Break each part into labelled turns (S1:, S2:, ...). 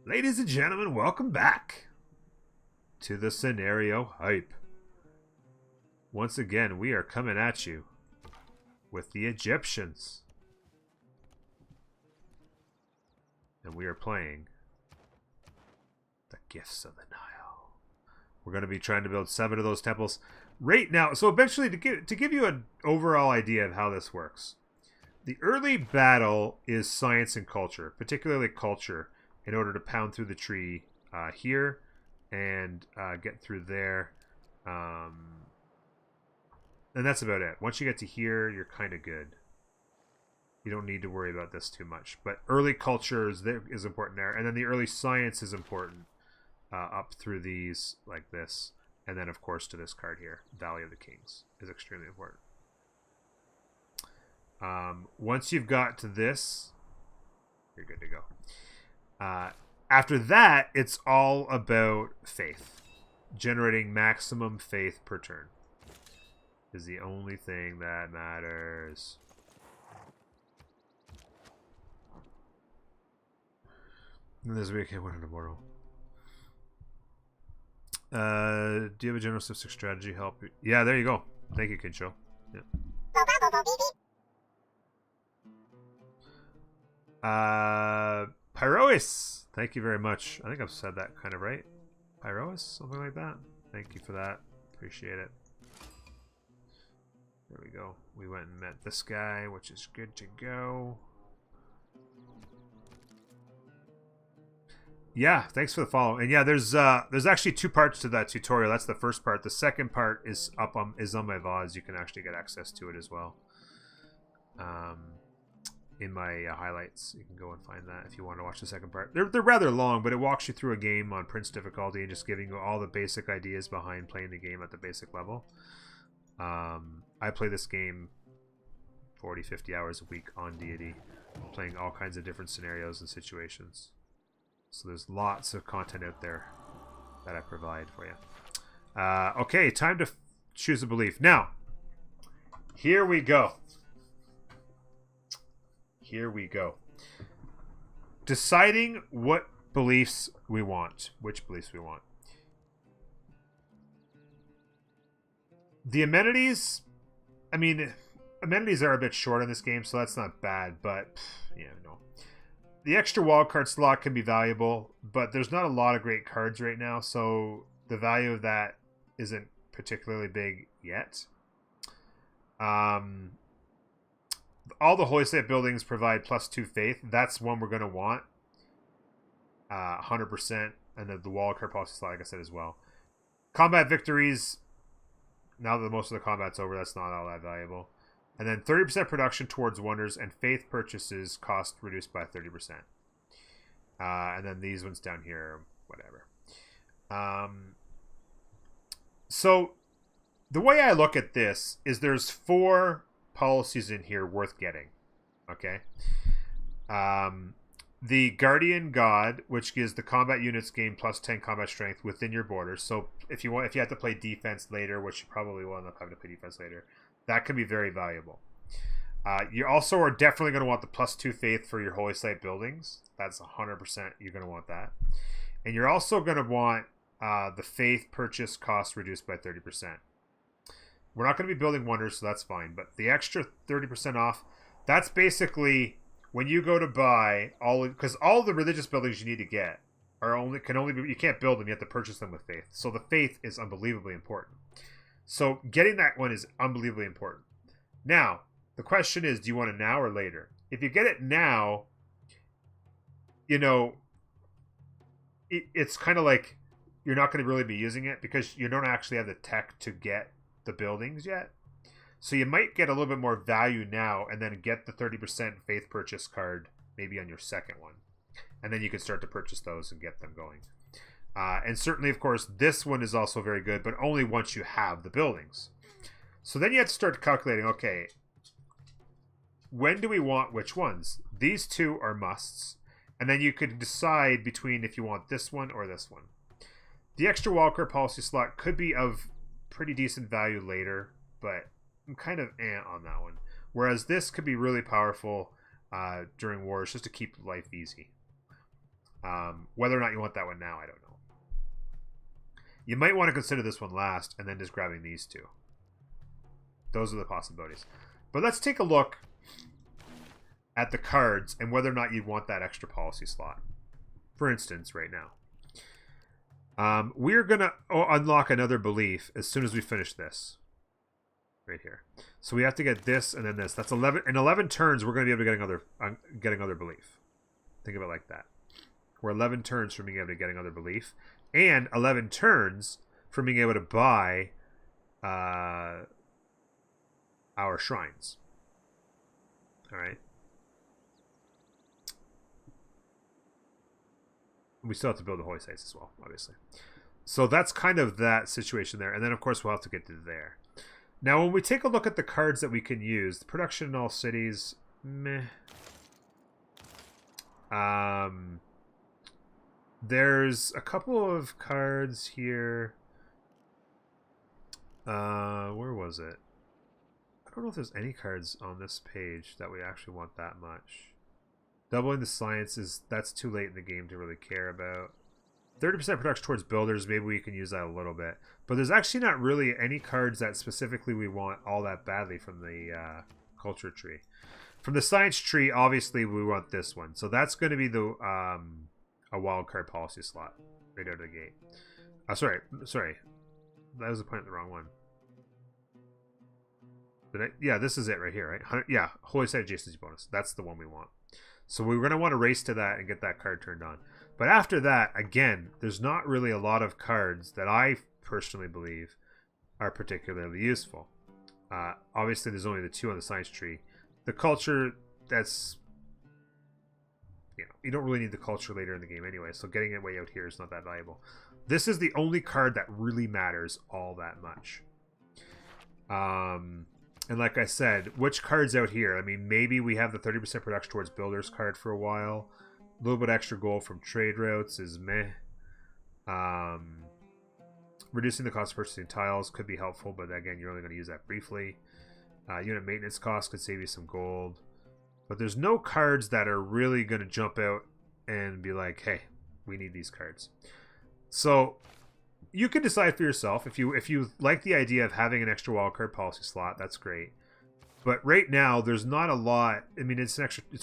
S1: Ladies and gentlemen, welcome back to the Scenario Hype. Once again, we are coming at you with the Egyptians. And we are playing the Gifts of the Nile. We're going to be trying to build 7 of those temples right now. So eventually, to give you an overall idea of how this works, the early battle is science and culture, particularly culture, in order to pound through the tree here and get through there. And that's about it. Once you get to here, you're kind of good. You don't need to worry about this too much. But early culture is important there. And then the early science is important up through these like this. And then, of course, to this card here, Valley of the Kings, is extremely important. Once you've got to this, you're good to go. After that, it's all about faith. Generating maximum faith per turn is the only thing that matters. And this week, I went tomorrow. Do you have a general specific strategy help? Yeah, there you go. Thank you, Kincho. Yeah. Pyrois, thank you very much. I think I've said that kind of right. Pyrois, something like that. Thank you for that. Appreciate it. There we go. We went and met this guy, which is good to go. Yeah, thanks for the follow. And yeah, there's actually 2 parts to that tutorial. That's the first part. The second part is on my VODs. You can actually get access to it as well. In my highlights, you can go and find that if you want to watch the second part. They're rather long, but it walks you through a game on Prince difficulty and just giving you all the basic ideas behind playing the game at the basic level. I play this game 40-50 hours a week on Deity, playing all kinds of different scenarios and situations. So there's lots of content out there that I provide for you. Okay, time to choose a belief. Now, here we go. Here we go. Deciding what beliefs we want. Which beliefs we want. The amenities, I mean, amenities are a bit short in this game, so that's not bad, but, yeah, no. The extra wildcard slot can be valuable, but there's not a lot of great cards right now, so the value of that isn't particularly big yet. All the holy site buildings provide +2 faith. That's one we're going to want. 100%. And the wildcard policy slot, like I said, as well. Combat victories. Now that most of the combat's over, that's not all that valuable. And then 30% production towards wonders and faith purchases cost reduced by 30%. And then these ones down here, whatever. So the way I look at this is there's 4 policies in here worth getting. Okay. The Guardian God, which gives the combat units gain +10 combat strength within your borders. So if you have to play defense later, which you probably will end up having to play defense later, that can be very valuable. You also are definitely going to want the +2 faith for your holy site buildings. That's 100% you're going to want that. And you're also going to want the faith purchase cost reduced by 30%. We're not going to be building wonders, so that's fine. But the extra 30% off, that's basically when you go to buy because all the religious buildings you need to get can only be, you can't build them, you have to purchase them with faith. So the faith is unbelievably important. So getting that one is unbelievably important. Now, the question is, do you want it now or later? If you get it now, it's kind of like you're not going to really be using it because you don't actually have the tech to get the buildings yet. So you might get a little bit more value now and then get the 30% faith purchase card maybe on your second one. And then you can start to purchase those and get them going. And certainly, of course, this one is also very good, but only once you have the buildings. So then you have to start calculating, okay, when do we want which ones? These 2 are musts. And then you could decide between if you want this one or this one. The extra wildcard policy slot could be of pretty decent value later, but I'm kind of on that one. Whereas this could be really powerful during wars just to keep life easy. Whether or not you want that one now, I don't know. You might want to consider this one last and then just grabbing these two. Those are the possibilities. But let's take a look at the cards and whether or not you want that extra policy slot. For instance, right now. We're going to unlock another belief as soon as we finish this. Right here. So we have to get this and then this. That's 11. In 11 turns, we're going to be able to get another belief. Think of it like that. We're 11 turns from being able to get another belief. And 11 turns from being able to buy our shrines. Alright. We still have to build the holy sites as well, obviously. So that's kind of that situation there. And then, of course, we'll have to get to there. Now, when we take a look at the cards that we can use, the production in all cities, meh. There's a couple of cards here. Where was it? I don't know if there's any cards on this page that we actually want that much. Doubling the sciences, that's too late in the game to really care about. 30% production towards builders, maybe we can use that a little bit. But there's actually not really any cards that specifically we want all that badly from the culture tree. From the science tree, obviously we want this one. So that's going to be the a wild card policy slot right out of the gate. Sorry. That was the wrong one. Yeah, this is it right here, right? Yeah, Holy Site Adjacency bonus. That's the one we want. So we're going to want to race to that and get that card turned on. But after that, again, there's not really a lot of cards that I personally believe are particularly useful. Obviously, there's only the two on the science tree. The culture, that's... you don't really need the culture later in the game anyway, so getting it way out here is not that valuable. This is the only card that really matters all that much. And like I said, which card's out here? I mean, maybe we have the 30% production towards builders card for a while. A little bit extra gold from trade routes is meh. Reducing the cost of purchasing tiles could be helpful, but again, you're only going to use that briefly. Unit maintenance cost could save you some gold. But there's no cards that are really going to jump out and be like, hey, we need these cards. So you can decide for yourself. If you like the idea of having an extra wildcard policy slot, that's great. But right now, there's not a lot. I mean, it's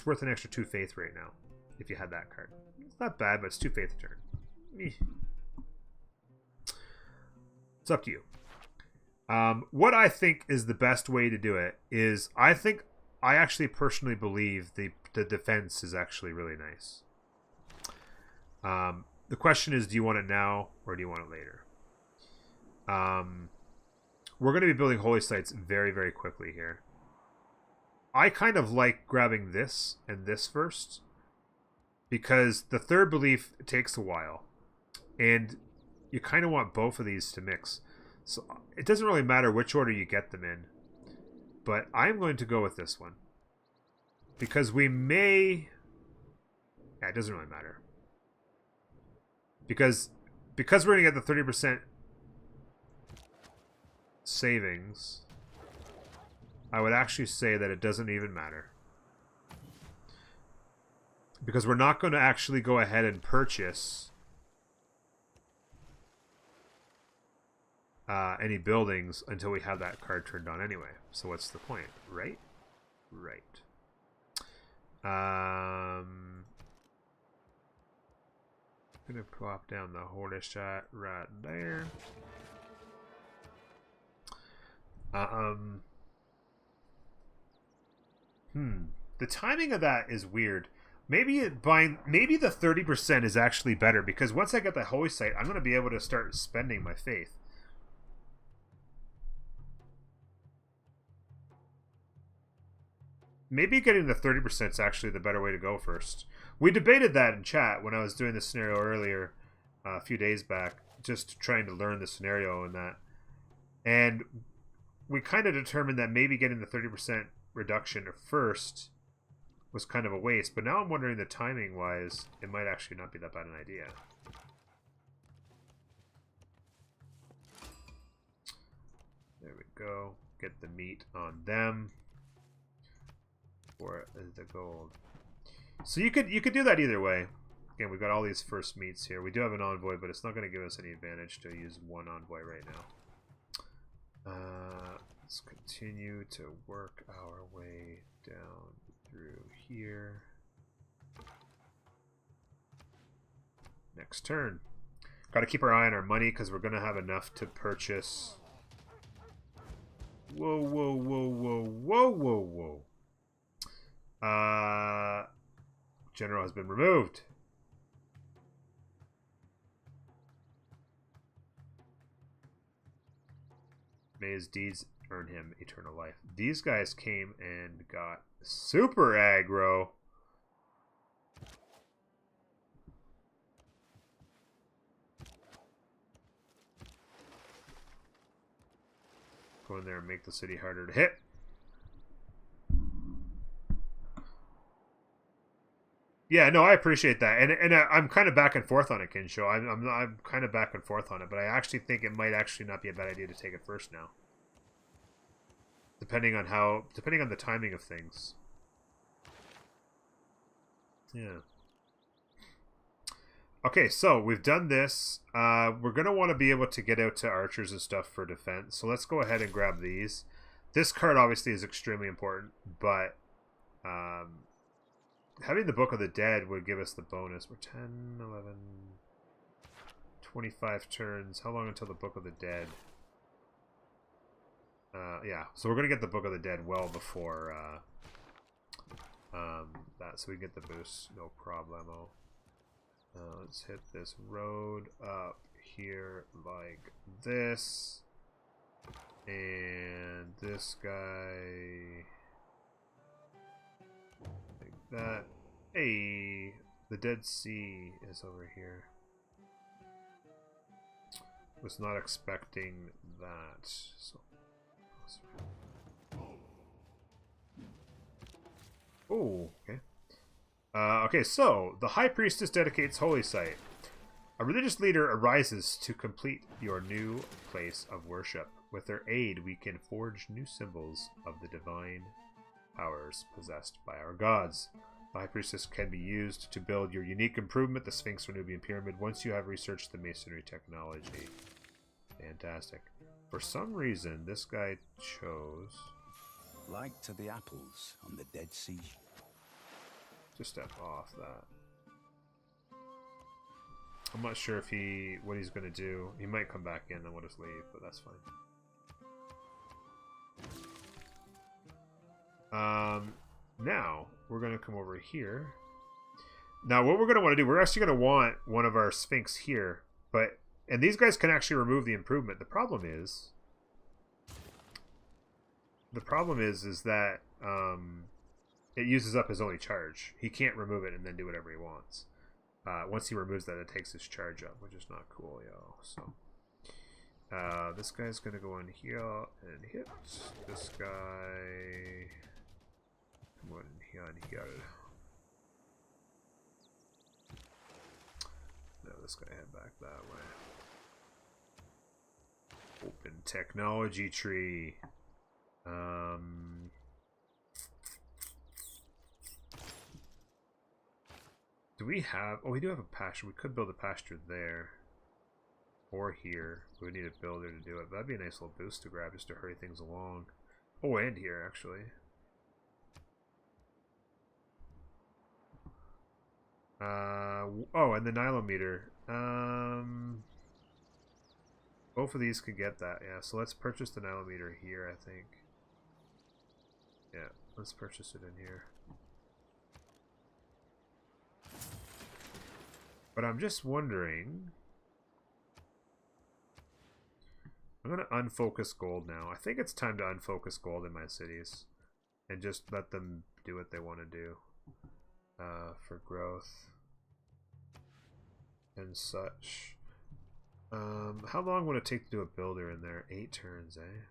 S1: worth an extra 2 faith right now if you had that card. It's not bad, but it's 2 faith a turn. It's up to you. What I think is the best way to do it is I actually personally believe the defense is actually really nice. The question is, do you want it now or do you want it later? We're going to be building holy sites very, very quickly here. I kind of like grabbing this and this first because the third belief takes a while and you kind of want both of these to mix. So it doesn't really matter which order you get them in, but I'm going to go with this one because we may... Yeah, it doesn't really matter. Because we're going to get the 30% savings, I would actually say that it doesn't even matter. Because we're not going to actually go ahead and purchase any buildings until we have that card turned on anyway. So what's the point, right? Right. I'm going to plop down the holy shot right there. The timing of that is weird. Maybe the 30% is actually better because once I get the holy site, I'm going to be able to start spending my faith. Maybe getting the 30% is actually the better way to go first. We debated that in chat when I was doing this scenario earlier, a few days back, just trying to learn the scenario and that. And we kind of determined that maybe getting the 30% reduction first was kind of a waste. But now I'm wondering the timing-wise, it might actually not be that bad an idea. There we go. Get the meat on them. For the gold. So you could do that either way. Again, we've got all these first meets here. We do have an envoy, but it's not going to give us any advantage to use one envoy right now. Let's continue to work our way down through here. Next turn. Got to keep our eye on our money because we're going to have enough to purchase. Whoa, whoa, whoa, whoa, whoa, whoa, whoa. General has been removed. May his deeds earn him eternal life. These guys came and got super aggro. Go in there and make the city harder to hit. Yeah, no, I appreciate that, and I'm kind of back and forth on it, Kinsho. I'm kind of back and forth on it, but I actually think it might actually not be a bad idea to take it first now, depending on the timing of things. Yeah. Okay, so we've done this. We're gonna want to be able to get out to archers and stuff for defense. So let's go ahead and grab these. This card obviously is extremely important, but having the Book of the Dead would give us the bonus. We're 10, 11, 25 turns. How long until the Book of the Dead? Yeah, so we're going to get the Book of the Dead well before that, so we get the boost, no problemo. Let's hit this road up here like this. And this guy... that. Hey, the Dead Sea is over here. Was not expecting that. So, oh, okay. Okay, so the High Priestess dedicates Holy Site. A religious leader arises to complete your new place of worship. With their aid, we can forge new symbols of the divine powers possessed by our gods. The High Priestess can be used to build your unique improvement, the Sphinx or Nubian Pyramid, once you have researched the masonry technology. Fantastic. For some reason, this guy chose...
S2: Like to the apples on the Dead Sea.
S1: Just step off that. I'm not sure if what he's going to do. He might come back in and we'll just leave, but that's fine. Now, we're going to come over here. Now, what we're going to want to do, we're actually going to want one of our Sphinx here. And these guys can actually remove the improvement. The problem is that it uses up his only charge. He can't remove it and then do whatever he wants. Once he removes that, it takes his charge up, which is not cool, yo. So, this guy's going to go in here and hit. This guy... come on in here and here. No, this guy head back that way. Open technology tree. Do we have... oh, we do have a pasture. We could build a pasture there. Or here. We would need a builder to do it. That'd be a nice little boost to grab just to hurry things along. Oh, and here, actually. Oh, and the Nile-Meter. Both of these could get that, yeah. So let's purchase the Nile-Meter here, I think. Yeah, let's purchase it in here. But I'm just wondering... I'm going to unfocus gold now. I think it's time to unfocus gold in my cities. And just let them do what they want to do. For growth. And such. How long would it take to do a builder in there? 8 turns, eh?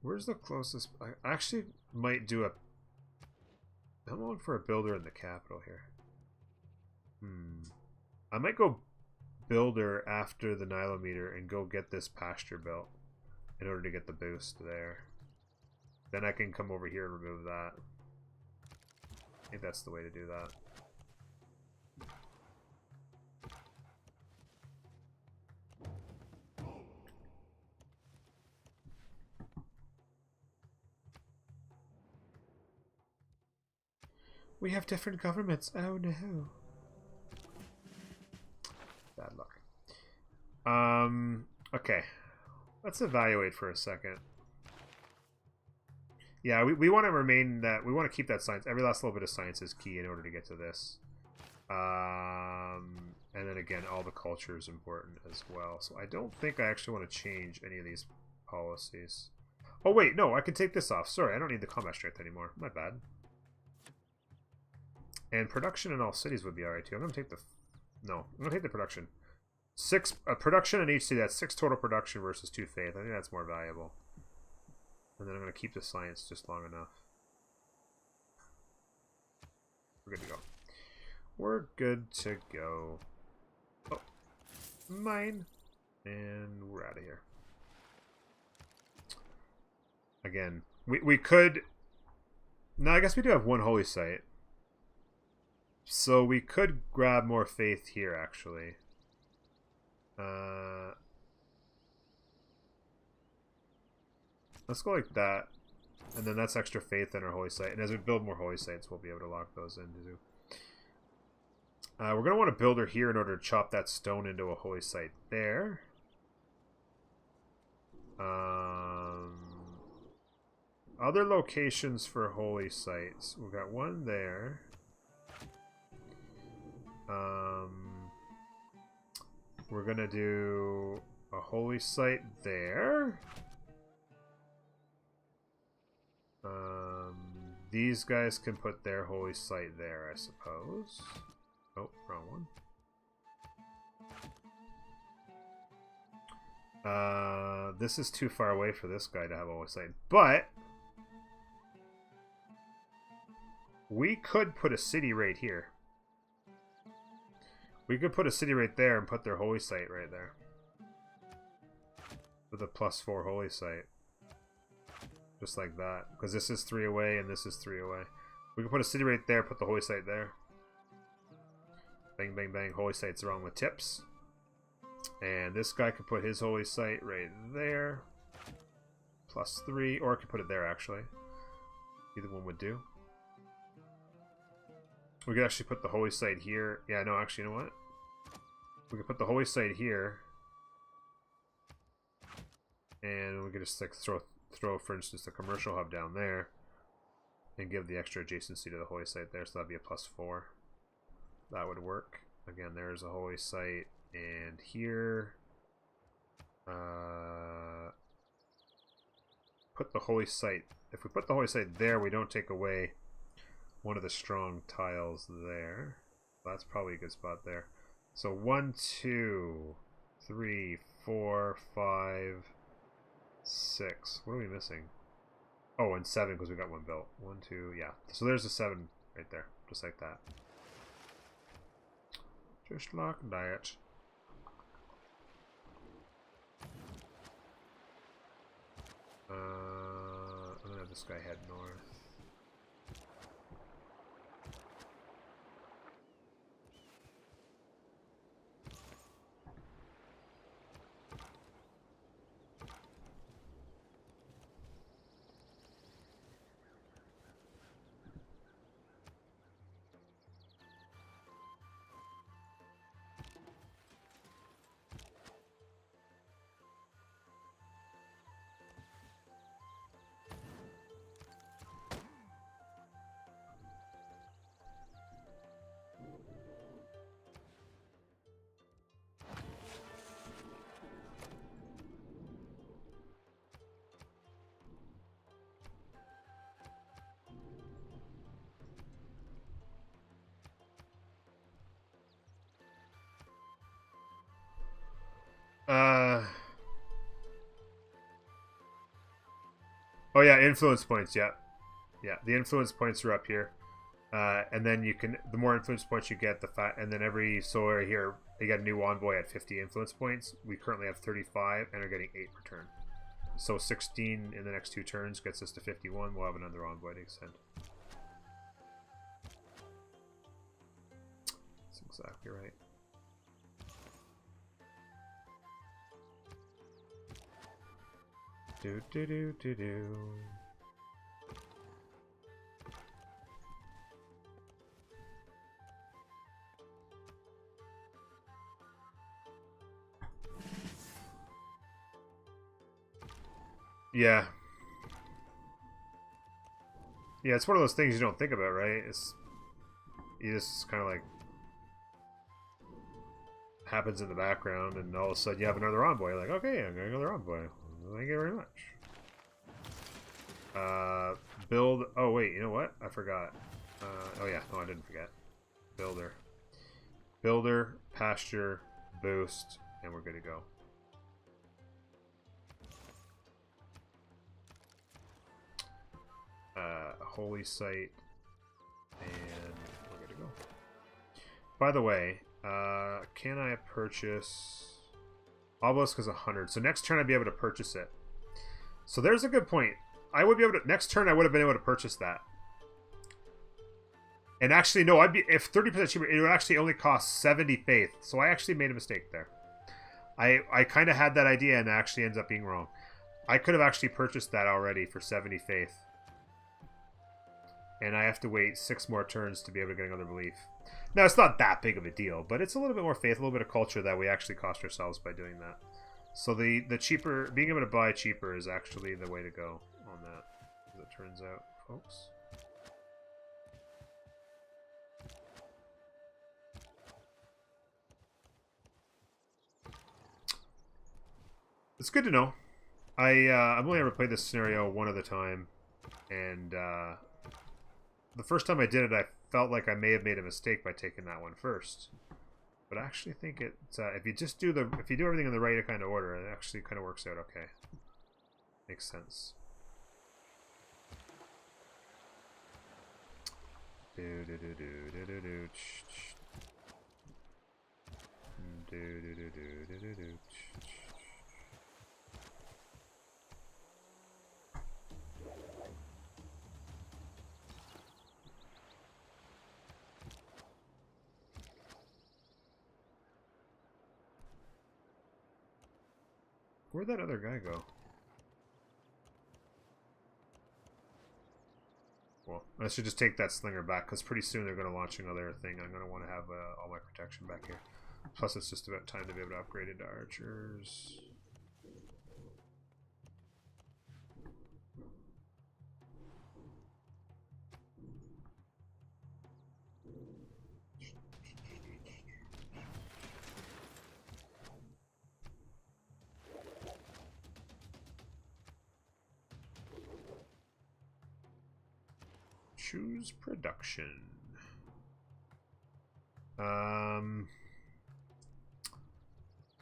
S1: Where's the closest... I actually might do a... how long for a builder in the capital here? I might go builder after the Nile-Meter and go get this pasture built in order to get the boost there. Then I can come over here and remove that. I think that's the way to do that. We have different governments. Oh no. Bad luck. Okay. Let's evaluate for a second. Yeah, we want to remain that. We want to keep that science. Every last little bit of science is key in order to get to this. And then again, all the culture is important as well. So I don't think I actually want to change any of these policies. Oh wait, no, I can take this off. Sorry, I don't need the combat strength anymore. My bad. And production in all cities would be alright too. I'm gonna take the I'm gonna take the production. 6 production in each city. That's 6 total production versus 2 faith. I think that's more valuable. And then I'm gonna keep the science just long enough. We're good to go. We're good to go. Oh, mine. And we're out of here. Again, we could... No, I guess we do have 1 holy site. So we could grab more faith here, actually. Let's go like that. And then that's extra faith in our holy site. And as we build more holy sites, we'll be able to lock those in too. We're going to want a builder here in order to chop that stone into a holy site there. Other locations for holy sites. We've got one there. We're going to do a holy site there. These guys can put their holy site there, I suppose. Oh, wrong one. This is too far away for this guy to have a holy site. But we could put a city right here. We could put a city right there and put their holy site right there. With a +4 holy site. Just like that. Because this is 3 away and this is 3 away. We can put a city right there, put the holy site there. Bang, bang, bang. Holy site's wrong with tips. And this guy could put his holy site right there. +3. Or I could put it there, actually. Either one would do. We could actually put the holy site here. Yeah, no, actually, you know what? We could put the holy site here. And we could just like throw, for instance, the commercial hub down there. And give the extra adjacency to the holy site there. So that'd be a +4. That would work. Again, there's a holy site. And here... put the holy site... If we put the holy site there, we don't take away one of the strong tiles there. That's probably a good spot there. So 1, 2, 3, 4, 5, 6. What are we missing? Oh, and 7 because we got 1 built. 1, 2, yeah. So there's a 7 right there, just like that. Just like that. I'm gonna have this guy head north. Oh yeah, influence points, yeah. Yeah, the influence points are up here. And then you can, the more influence points you get, and then every solar here, they get a new envoy at 50 influence points. We currently have 35 and are getting 8 per turn. So 16 in the next 2 turns gets us to 51. We'll have another envoy to extend. exactly right. Do do do do do. Yeah. Yeah, it's one of those things you don't think about, right? You just kind of like happens in the background, and all of a sudden you have another envoy. Like, okay, I'm getting another envoy. Thank you very much. Build. Oh wait, you know what? I forgot. Oh yeah, no, I didn't forget. Builder, pasture, boost, and we're good to go. Holy site, and we're good to go. By the way, can I purchase Obelisk is 100, so next turn I'd be able to purchase it. So there's a good point. I would be able to next turn I would have been able to purchase that. And actually, no, I'd be if 30% cheaper, it would actually only cost 70 faith. So I actually made a mistake there. I kind of had that idea and it actually ends up being wrong. I could have actually purchased that already for 70 faith. And I have to wait 6 more turns to be able to get another belief. Now, it's not that big of a deal, but it's a little bit more faith, a little bit of culture that we actually cost ourselves by doing that. So the cheaper, being able to buy cheaper is actually the way to go on that, as it turns out, folks. It's good to know. I've only ever played this scenario one at a time, and the first time I did it, I felt like I may have made a mistake by taking that one first. But I actually think it if you just do everything in the right kind of order, it actually kind of works out okay. Makes sense. Do do do do do do do. Do do do do do do. Where'd that other guy go? Well, I should just take that slinger back, because pretty soon they're going to launch another thing. I'm going to want to have all my protection back here. Plus, it's just about time to be able to upgrade into archers. Choose production.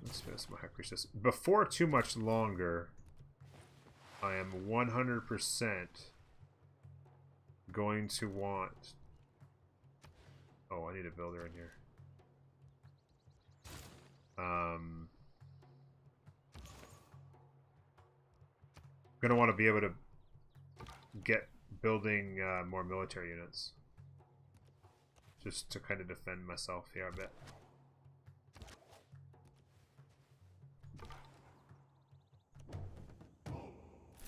S1: Let's finish my High Priestess. Before too much longer, I am 100% going to want... Oh, I need a builder in here. Gonna want to be able to get building more military units, just to kind of defend myself here a bit.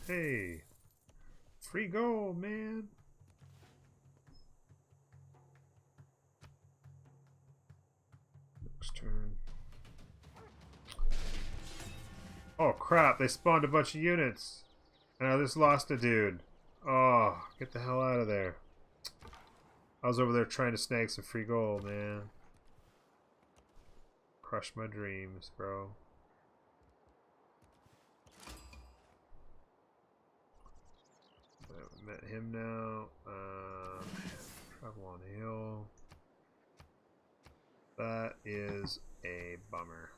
S1: Hey, free gold, man. Next turn. Oh crap, they spawned a bunch of units. And I just lost a dude. Oh, get the hell out of there. I was over there trying to snag some free gold, man. Crush my dreams, bro. I met him now. Travel on hill. That is a bummer.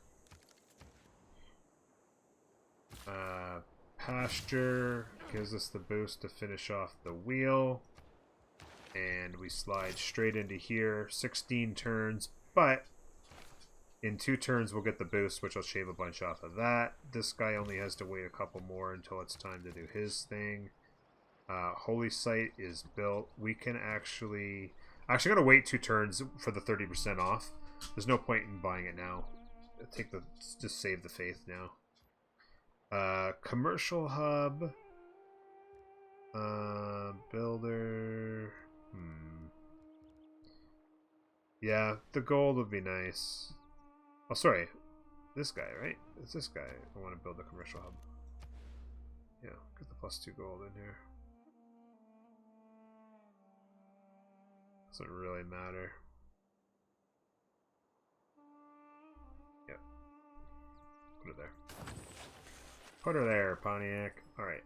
S1: Pasture gives us the boost to finish off the wheel. And we slide straight into here. 16 turns, but in 2 turns we'll get the boost, which will shave a bunch off of that. This guy only has to wait a couple more until it's time to do his thing. Holy Site is built. We can actually... Actually, I'm going to wait 2 turns for the 30% off. There's no point in buying it now. Just save the faith now. Commercial hub. Builder. Yeah, the gold would be nice. Oh, sorry. This guy, right? It's this guy. I want to build a commercial hub. Yeah, get the +2 gold in here. Doesn't really matter. Yep. Put it there. Put her there, Pontiac. Alright.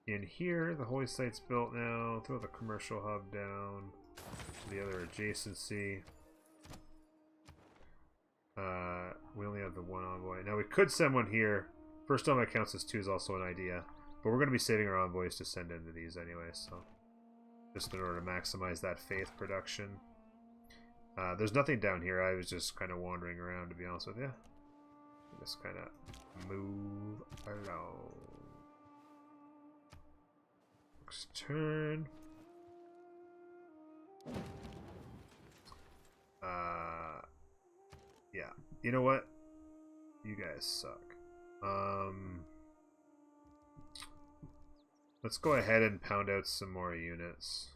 S1: In here, the holy site's built now. Throw the commercial hub down. The other adjacency. We only have the one envoy. Now we could send one here. First envoy counts as 2 is also an idea. But we're going to be saving our envoys to send into these anyway, so. Just in order to maximize that faith production. There's nothing down here. I was just kind of wandering around, to be honest with you. Just kind of move along. Next turn. Yeah. You know what? You guys suck. Let's go ahead and pound out some more units.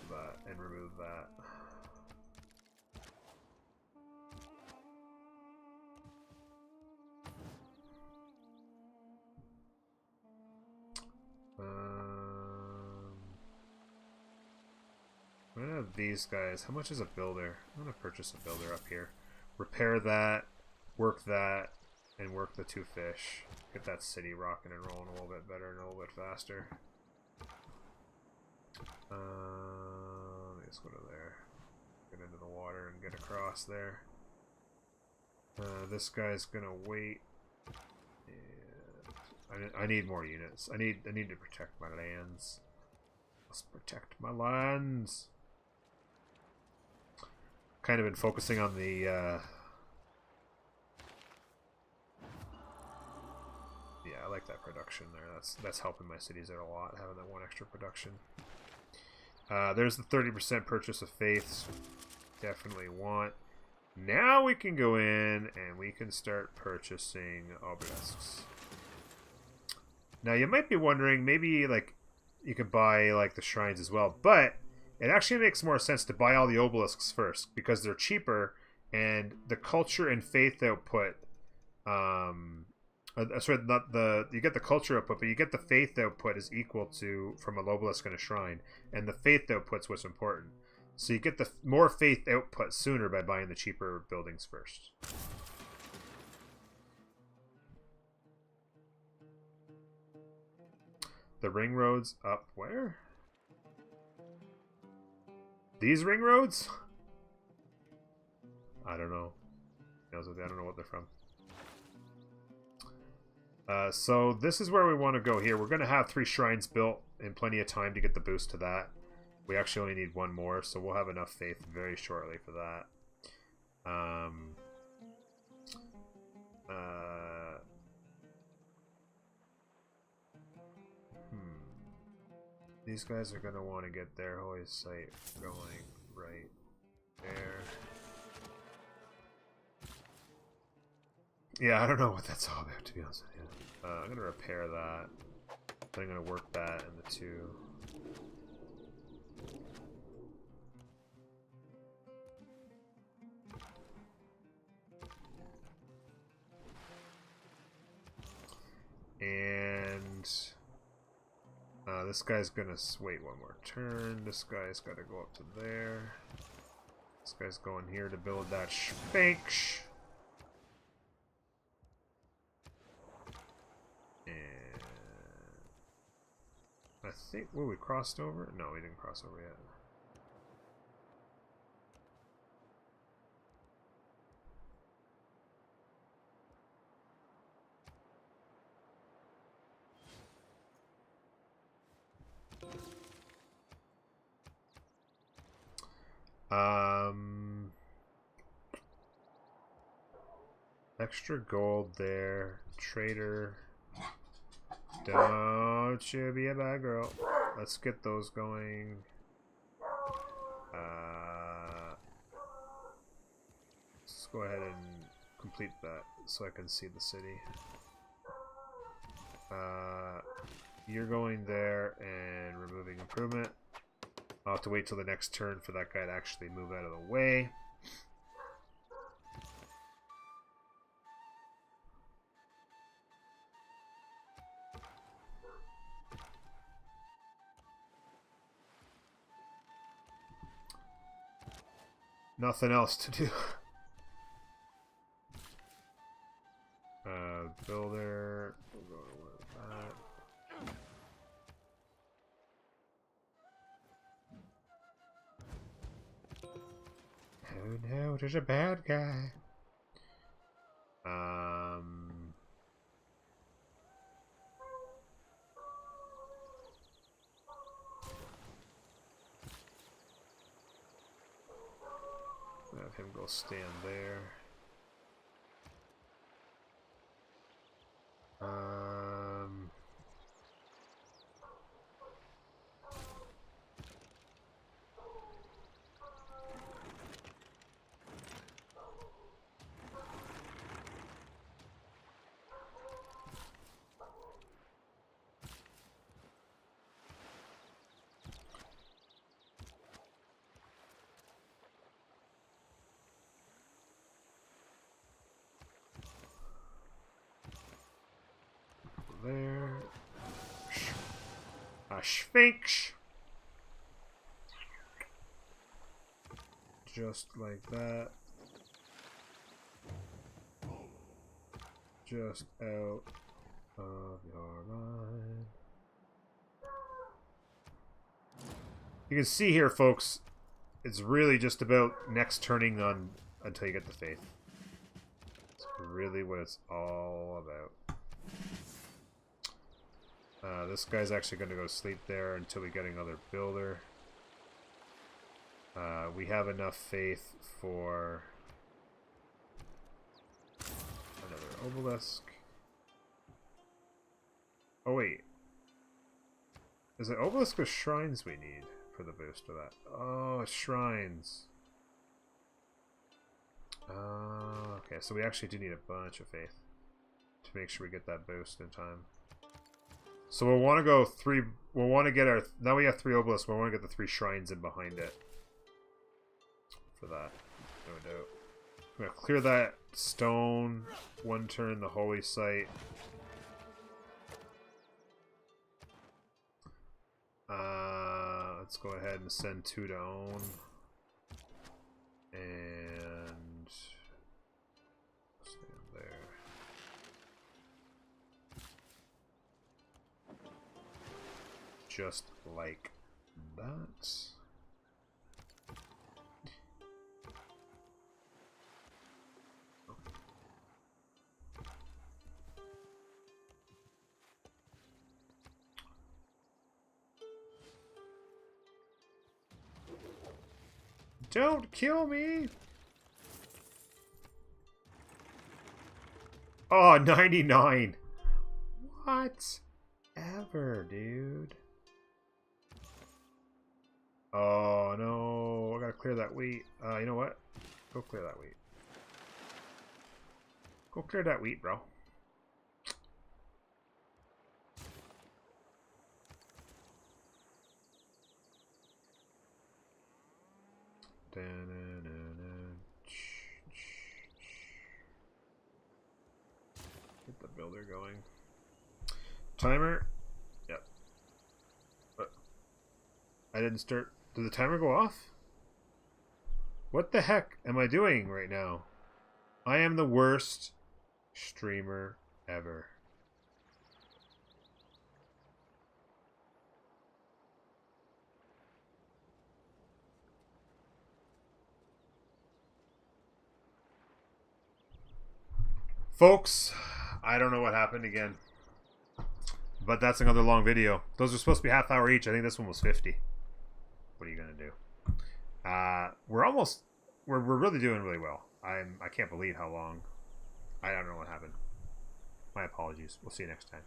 S1: That and remove that. I'm gonna have these guys. How much is a builder? I'm gonna purchase a builder up here. Repair that, work that, and work the 2 fish. Get that city rocking and rolling a little bit better and a little bit faster. Let's go to there. Get into the water and get across there. This guy's gonna wait. And I need more units. I need to protect my lands. Let's protect my lands. Kind of been focusing on the yeah, I like that production there. That's helping my cities out a lot, having that 1 extra production. There's the 30% purchase of faiths. Definitely want. Now we can go in and we can start purchasing obelisks. Now you might be wondering, maybe like you could buy like the shrines as well, but it actually makes more sense to buy all the obelisks first because they're cheaper and the culture and faith output. Sorry, not the you get the culture output, but you get the faith output is equal to from a obelisk and a shrine, and the faith output's what's important. So you get the more faith output sooner by buying the cheaper buildings first. The ring roads up where? These ring roads? I don't know. I don't know what they're from. So this is where we want to go here. We're going to have 3 shrines built in plenty of time to get the boost to that. We actually only need 1 more, so we'll have enough faith very shortly for that. These guys are going to want to get their holy site going right there. Yeah, I don't know what that's all about, to be honest with you. I'm going to repair that. Then I'm going to work that in the 2. And this guy's going to wait 1 more turn. This guy's got to go up to there. This guy's going here to build that spank. I think, well, we crossed over? No, we didn't cross over yet. Extra gold there. Trader. Don't you be a bad girl. Let's get those going. Let's go ahead and complete that so I can see the city. You're going there and removing improvement. I'll have to wait till the next turn for that guy to actually move out of the way. Nothing else to do. Builder. We'll go with that. Oh no, there's a bad guy. Have him go stand there. There. A sphinx. Just like that. Just out of your mind. You can see here, folks, it's really just about next turning on until you get the faith. It's really what it's all about. This guy's actually going to go to sleep there until we get another builder. We have enough faith for another obelisk. Oh wait. Is it obelisk or shrines we need for the boost of that? Oh, it's shrines. Okay, so we actually do need a bunch of faith to make sure we get that boost in time. So we'll want to go three. We'll want to get our. Now we have 3 obelisks. We'll want to get the 3 shrines in behind it. For that, no doubt. I'm gonna clear that stone. 1 turn the holy site. Let's go ahead and send 2 to own. And stand there. Just like that. Don't kill me! Oh, 99! What? Ever, dude. Oh, no. I gotta clear that wheat. You know what? Go clear that wheat. Go clear that wheat, bro. Get the builder going. Timer. Yep. But I didn't start. Did the timer go off? What the heck am I doing right now? I am the worst streamer ever. Folks, I don't know what happened again. But that's another long video. Those are supposed to be half hour each. I think this one was 50. What are you gonna do? We're really doing really well. I can't believe how long I don't know what happened. My apologies. We'll see you next time.